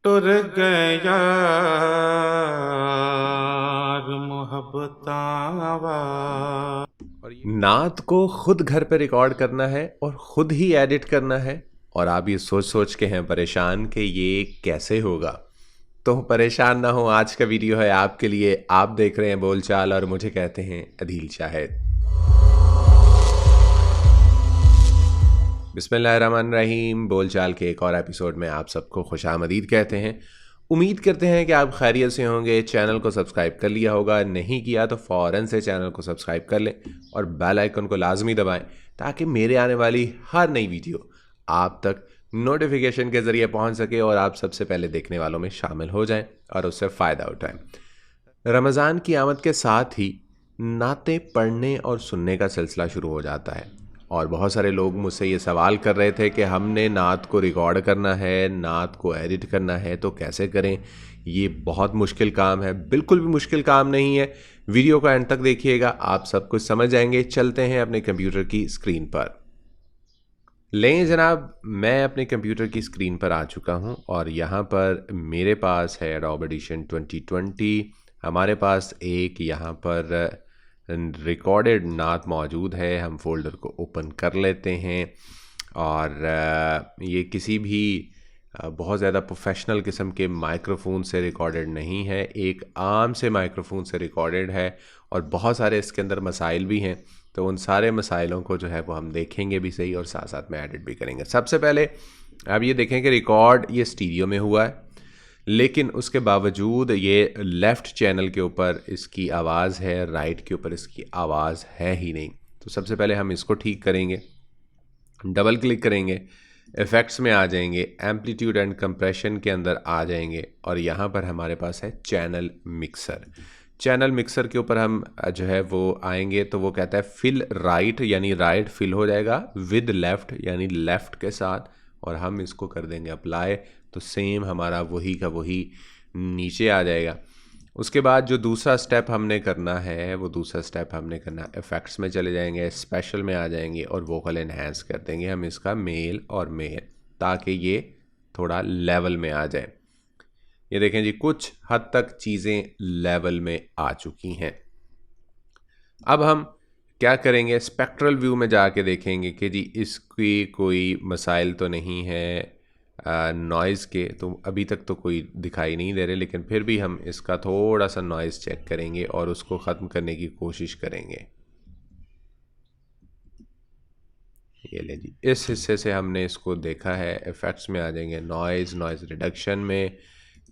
टुर गए यार मोहब्बतावा। नात को खुद घर पे रिकॉर्ड करना है और खुद ही एडिट करना है। और आप ये सोच सोच के हैं परेशान कि ये कैसे होगा। तो परेशान ना हो, आज का वीडियो है आपके लिए। आप देख रहे हैं बोलचाल और मुझे कहते हैं अदील शाहिद। बिस्मिल्लाहिर्रहमानिर्रहीम। बोलचाल के एक और एपिसोड में आप सबको खुशामदीद कहते हैं। उम्मीद करते हैं कि आप खैरियत से होंगे। चैनल को सब्सक्राइब कर लिया होगा, नहीं किया तो फ़ौरन से चैनल को सब्सक्राइब कर लें और बेल आइकन को लाजमी दबाएं ताकि मेरे आने वाली हर नई वीडियो आप तक नोटिफिकेशन के ज़रिए पहुंच सके और आप सबसे पहले देखने वालों में शामिल हो जाएं और उससे फ़ायदा उठाएं। रमज़ान की आमद के साथ ही नातें पढ़ने और सुनने का सिलसिला शुरू हो जाता है और बहुत सारे लोग मुझसे ये सवाल कर रहे थे कि हमने नात को रिकॉर्ड करना है, नात को एडिट करना है, तो कैसे करें। ये बहुत मुश्किल काम है। बिल्कुल भी मुश्किल काम नहीं है। वीडियो को एंड तक देखिएगा, आप सब कुछ समझ जाएंगे। चलते हैं अपने कंप्यूटर की स्क्रीन पर। लें जनाब, मैं अपने कंप्यूटर की स्क्रीन पर आ चुका हूं और यहाँ पर मेरे पास है एडोब एडिशन 2020। हमारे पास एक यहाँ पर रिकॉर्डेड नात मौजूद है। हम फोल्डर को ओपन कर लेते हैं और ये किसी भी बहुत ज़्यादा प्रोफेशनल किस्म के माइक्रोफोन से रिकॉर्डेड नहीं है, एक आम से माइक्रोफोन से रिकॉर्डेड है और बहुत सारे इसके अंदर मसाइल भी हैं। तो उन सारे मसाइलों को जो है वो हम देखेंगे भी सही और साथ साथ में एडिट भी करेंगे। सबसे पहले आप ये देखें कि रिकॉर्ड ये स्टीरियो में हुआ है, लेकिन उसके बावजूद ये लेफ़्ट चैनल के ऊपर इसकी आवाज़ है, राइट के ऊपर इसकी आवाज़ है ही नहीं। तो सबसे पहले हम इसको ठीक करेंगे। डबल क्लिक करेंगे, इफ़ेक्ट्स में आ जाएंगे, एम्पलीट्यूड एंड कंप्रेशन के अंदर आ जाएंगे और यहाँ पर हमारे पास है चैनल मिक्सर। चैनल मिक्सर के ऊपर हम जो है वो आएंगे तो वो कहता है फिल राइट, यानी राइट फिल हो जाएगा विद लेफ़्ट, यानी लेफ़्ट के साथ, और हम इसको कर देंगे अप्लाई। तो सेम हमारा वही का वही नीचे आ जाएगा। उसके बाद जो दूसरा स्टेप हमने करना है वो दूसरा स्टेप हमने करना इफ़ेक्ट्स में चले जाएंगे, स्पेशल में आ जाएंगे और वोकल एनहांस कर देंगे हम इसका मेल और मेल, ताकि ये थोड़ा लेवल में आ जाए। ये देखें जी, कुछ हद तक चीज़ें लेवल में आ चुकी हैं। अब हम क्या करेंगे, स्पेक्ट्रल व्यू में जाके देखेंगे कि जी इसकी कोई मसाइल तो नहीं है नॉइज़ के। तो अभी तक तो कोई दिखाई नहीं दे रहे, लेकिन फिर भी हम इसका थोड़ा सा नॉइज़ चेक करेंगे और उसको ख़त्म करने की कोशिश करेंगे। ये ले जी, इस हिस्से से हमने इसको देखा है। इफ़ेक्ट्स में आ जाएंगे, नॉइज़ रिडक्शन में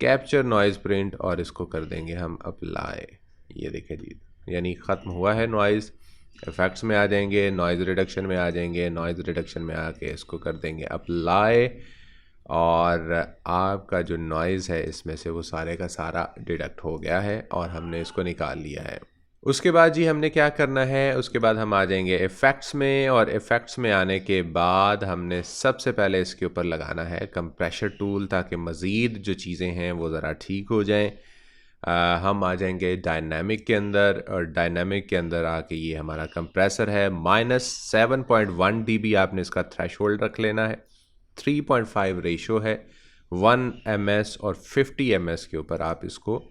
कैप्चर नॉइज़ प्रिंट और इसको कर देंगे हम अप्लाई। ये देखें जी, यानी ख़त्म हुआ है नॉइज़। इफ़ेक्ट्स में आ जाएंगे, नॉइज़ रिडक्शन में आ जाएंगे, नॉइज़ रिडक्शन में आके इसको कर देंगे अप्लाई और आपका जो नॉइज़ है इसमें से वो सारे का सारा डिडक्ट हो गया है और हमने इसको निकाल लिया है। उसके बाद जी हमने क्या करना है, उसके बाद हम आ जाएंगे इफ़ेक्ट्स में और इफ़ेक्ट्स में आने के बाद हमने सबसे पहले इसके ऊपर लगाना है कंप्रेशर टूल, ताकि मज़ीद जो चीज़ें हैं वो ज़रा ठीक हो जाएं। हम आ जाएंगे डायनामिक के अंदर और डायनामिक के अंदर आके ये हमारा कंप्रेसर है -7.1 dB। आपने इसका थ्रेशोल्ड रख लेना है। 3.5 रेशो है, 1 ms और 50 ms के ऊपर आप इसको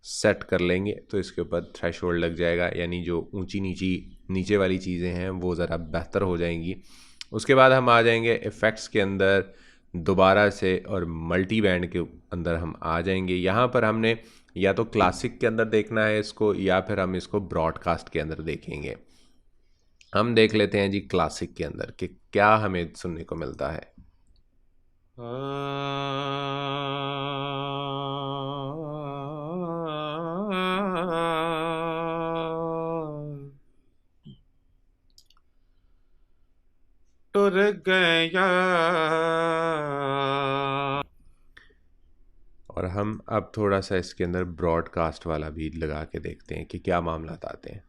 सेट कर लेंगे तो इसके ऊपर थ्रेशोल्ड लग जाएगा, यानी जो ऊंची नीचे वाली चीज़ें हैं वो ज़रा बेहतर हो जाएंगी। उसके बाद हम आ जाएंगे इफ़ेक्ट्स के अंदर दोबारा से और मल्टी बैंड के अंदर हम आ जाएंगे। यहाँ पर हमने या तो क्लासिक के अंदर देखना है इसको या फिर हम इसको ब्रॉडकास्ट के अंदर देखेंगे। हम देख लेते हैं जी क्लासिक के अंदर कि क्या हमें सुनने को मिलता है। टुर गए और हम अब थोड़ा सा इसके अंदर ब्रॉडकास्ट वाला भी लगा के देखते हैं कि क्या मामला आते हैं।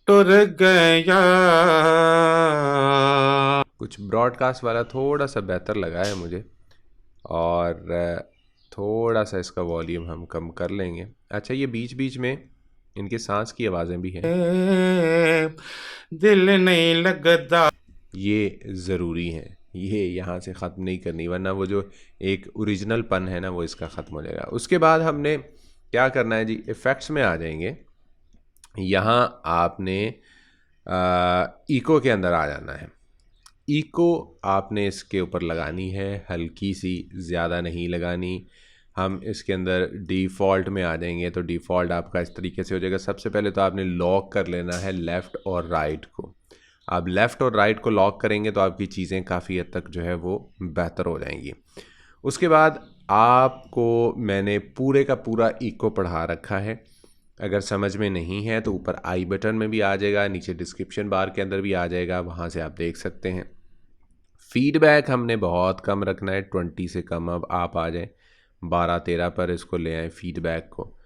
टुर गया। कुछ ब्रॉडकास्ट वाला थोड़ा सा बेहतर लगा है मुझे और थोड़ा सा इसका वॉल्यूम हम कम कर लेंगे। अच्छा, ये बीच बीच में इनके सांस की आवाज़ें भी हैं, दिल नहीं लगता। ये ज़रूरी हैं, ये यहाँ से ख़त्म नहीं करनी, वरना वो जो एक ओरिजिनल पन है ना वो इसका ख़त्म हो जाएगा। उसके बाद हमने क्या करना है जी, इफ़ेक्ट्स में आ जाएंगे। यहाँ आपने इको के अंदर आ जाना है। इको आपने इसके ऊपर लगानी है, हल्की सी, ज़्यादा नहीं लगानी। हम इसके अंदर डिफ़ॉल्ट में आ जाएंगे तो डिफ़ॉल्ट आपका इस तरीके से हो जाएगा। सबसे पहले तो आपने लॉक कर लेना है लेफ़्ट और राइट को। आप लेफ़्ट और राइट को लॉक करेंगे तो आपकी चीज़ें काफ़ी हद तक जो है वो बेहतर हो जाएंगी। उसके बाद आपको मैंने पूरे का पूरा इको पढ़ा रखा है। अगर समझ में नहीं है तो ऊपर आई बटन में भी आ जाएगा, नीचे डिस्क्रिप्शन बार के अंदर भी आ जाएगा, वहाँ से आप देख सकते हैं। फीडबैक हमने बहुत कम रखना है, 20 से कम अब आप आ जाएं, 12-13 पर इसको ले आएँ फीडबैक को।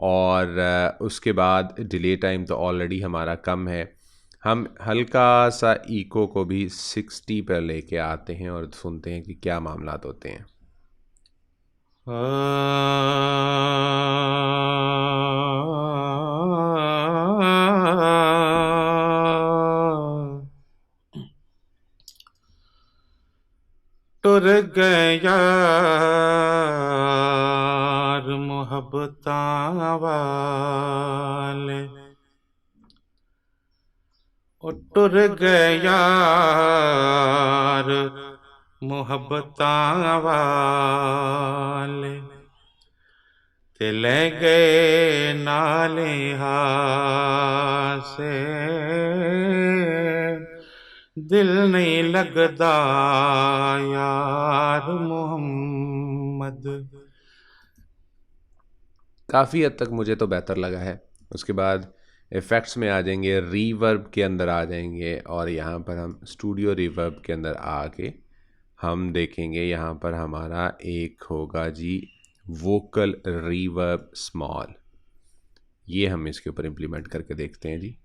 और उसके बाद डिले टाइम तो ऑलरेडी हमारा कम है, हम हल्का सा इको को भी 60 पर लेके आते हैं और सुनते हैं कि क्या मामलात होते हैं। टुर गए यार मोहब्बतां वाले, ओ टुर गए यार मोहब्बतां वाले, ते ले गए नाले हासे, दिल नहीं लगदा यार मोहम्मद। काफ़ी हद तक मुझे तो बेहतर लगा है। उसके बाद इफ़ेक्ट्स में आ जाएंगे, रीवर्ब के अंदर आ जाएंगे और यहाँ पर हम स्टूडियो रिवर्ब के अंदर आके हम देखेंगे, यहाँ पर हमारा एक होगा जी वोकल रीवर्ब स्मॉल। ये हम इसके ऊपर इम्प्लीमेंट करके देखते हैं जी।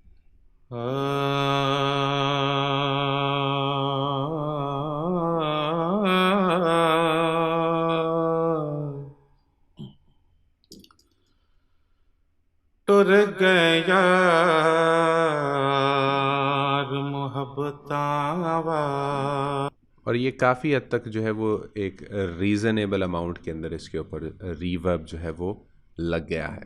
टुर गए यार मोहब्बतां वाले। और ये काफ़ी हद तक जो है वो एक रीज़नेबल अमाउंट के अंदर इसके ऊपर रीवर्ब जो है वो लग गया है।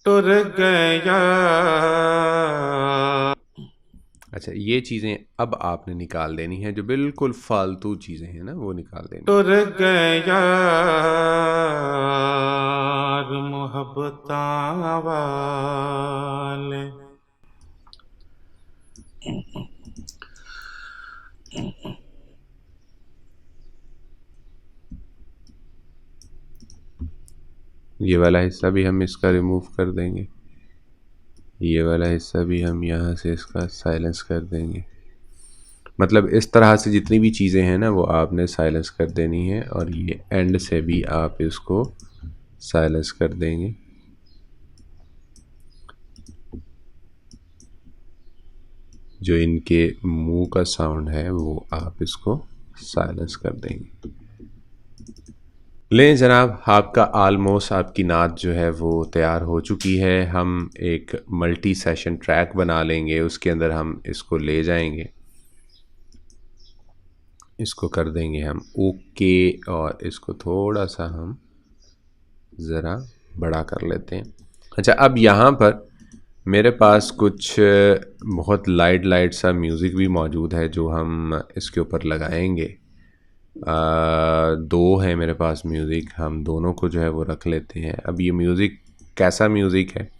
टुर गए यार। अच्छा, ये चीज़ें अब आपने निकाल देनी है, जो बिल्कुल फालतू चीज़ें हैं ना वो निकाल देनी। टुर गए यार मोहब्बतां वाले। ये वाला हिस्सा भी हम इसका रिमूव कर देंगे, ये वाला हिस्सा भी हम यहाँ से इसका साइलेंस कर देंगे। मतलब इस तरह से जितनी भी चीज़ें हैं ना वो आपने साइलेंस कर देनी है, और ये एंड से भी आप इसको साइलेंस कर देंगे। जो इनके मुंह का साउंड है वो आप इसको साइलेंस कर देंगे। लें जनाब, आपका आलमोस्ट आपकी नात जो है वो तैयार हो चुकी है। हम एक मल्टी सेशन ट्रैक बना लेंगे, उसके अंदर हम इसको ले जाएंगे, इसको कर देंगे हम ओके, और इसको थोड़ा सा हम ज़रा बड़ा कर लेते हैं। अच्छा, अब यहाँ पर मेरे पास कुछ बहुत लाइट सा म्यूज़िक भी मौजूद है जो हम इसके ऊपर लगाएंगे। दो है मेरे पास म्यूज़िक, हम दोनों को जो है वो रख लेते हैं। अब ये म्यूज़िक कैसा म्यूज़िक है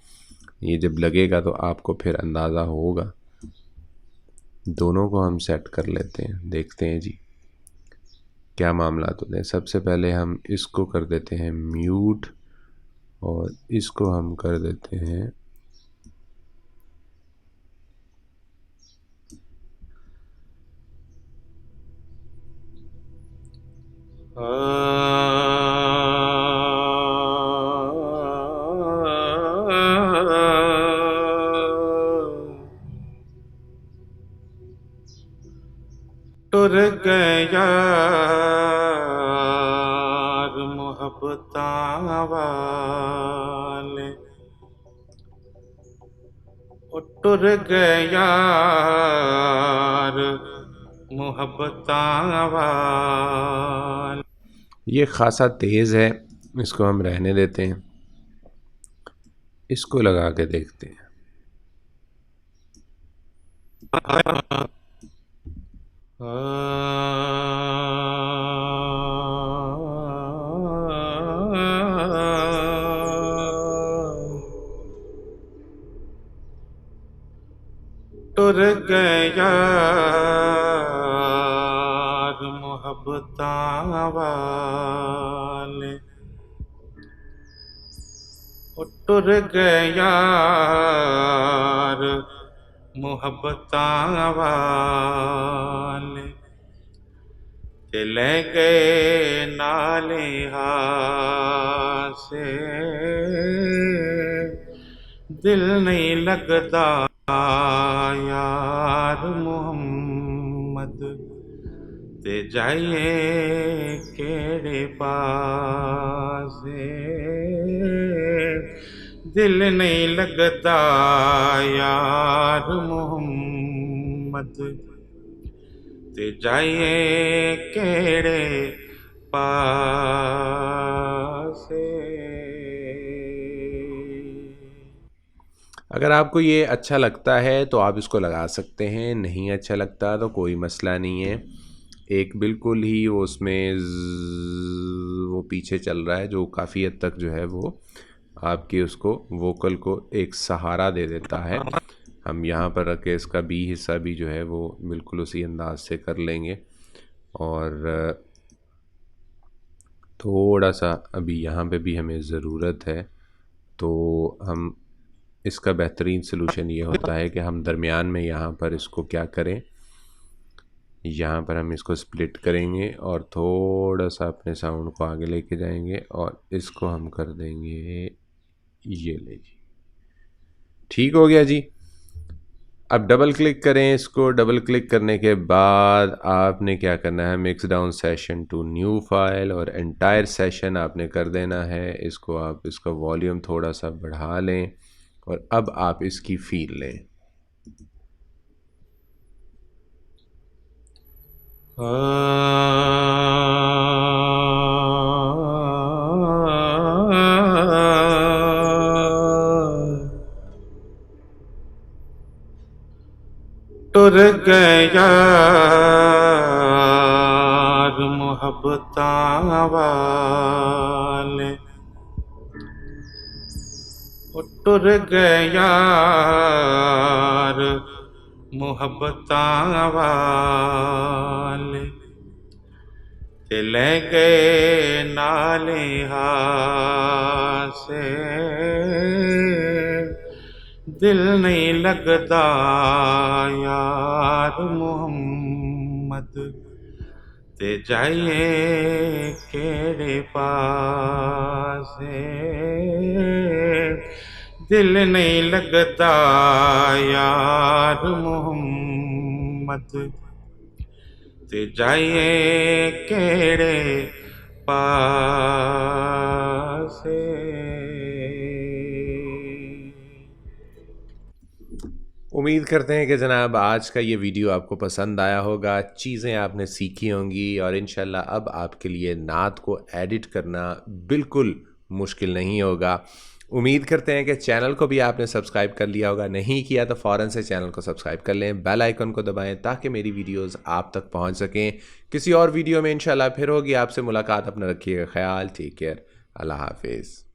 ये जब लगेगा तो आपको फिर अंदाज़ा होगा। दोनों को हम सेट कर लेते हैं, देखते हैं जी क्या मामला होते हैं। सबसे पहले हम इसको कर देते हैं म्यूट, और इसको हम कर देते हैं टुर गए यार मुहब्बतां वाले, ओ टुर गए यार मुहब्बतां वाले। ये खासा तेज़ है, इसको हम रहने देते हैं, इसको लगा के देखते हैं। टुर गए यार मुहब्बतां वाले, ओ टुर गए यार मुहब्बतां वाले, ते ले गए नाले हाथ से, दिल नहीं लगता यार मुहम्मद, ते जाइए केड़े पासे, दिल नहीं लगता यार मुहम्मद, ते जाइए केड़े पासे। अगर आपको ये अच्छा लगता है तो आप इसको लगा सकते हैं, नहीं अच्छा लगता तो कोई मसला नहीं है। एक बिल्कुल ही वो उसमें वो पीछे चल रहा है जो काफ़ी हद तक जो है वो आपकी उसको वोकल को एक सहारा दे देता है। हम यहाँ पर रख के इसका बी हिस्सा भी जो है वो बिल्कुल उसी अंदाज से कर लेंगे, और थोड़ा सा अभी यहाँ पे भी हमें ज़रूरत है, तो हम इसका बेहतरीन सलूशन ये होता है कि हम दरमियान में यहाँ पर इसको क्या करें, यहाँ पर हम इसको स्प्लिट करेंगे और थोड़ा सा अपने साउंड को आगे लेके जाएंगे और इसको हम कर देंगे ये ले जी, ठीक हो गया जी। अब डबल क्लिक करें इसको, डबल क्लिक करने के बाद आपने क्या करना है, mix down session to new file, और एंटायर सेशन आपने कर देना है। इसको आप इसका वॉल्यूम थोड़ा सा बढ़ा लें और अब आप इसकी फील लें। टुर गए यार मुहब्बतां वाले, ओ टुर गए यार मुहब्बतां वाले, ते ले गए नाले हाथ से, दिल नहीं लगता यार मुहम्मद, ते जाइए केड़े पासे, दिल नहीं लगता यार मुहम्मद, ते जाइए केड़े पासे। उम्मीद करते हैं कि जनाब आज का ये वीडियो आपको पसंद आया होगा, चीज़ें आपने सीखी होंगी, और इंशाल्लाह अब आपके लिए नात को एडिट करना बिल्कुल मुश्किल नहीं होगा। उम्मीद करते हैं कि चैनल को भी आपने सब्सक्राइब कर लिया होगा, नहीं किया तो फ़ौरन से चैनल को सब्सक्राइब कर लें, बेल आइकन को दबाएं ताकि मेरी वीडियोस आप तक पहुंच सकें। किसी और वीडियो में इंशाल्लाह फिर होगी आपसे मुलाकात। अपना रखिएगा ख्याल, टेक केयर, अल्लाह हाफिज़।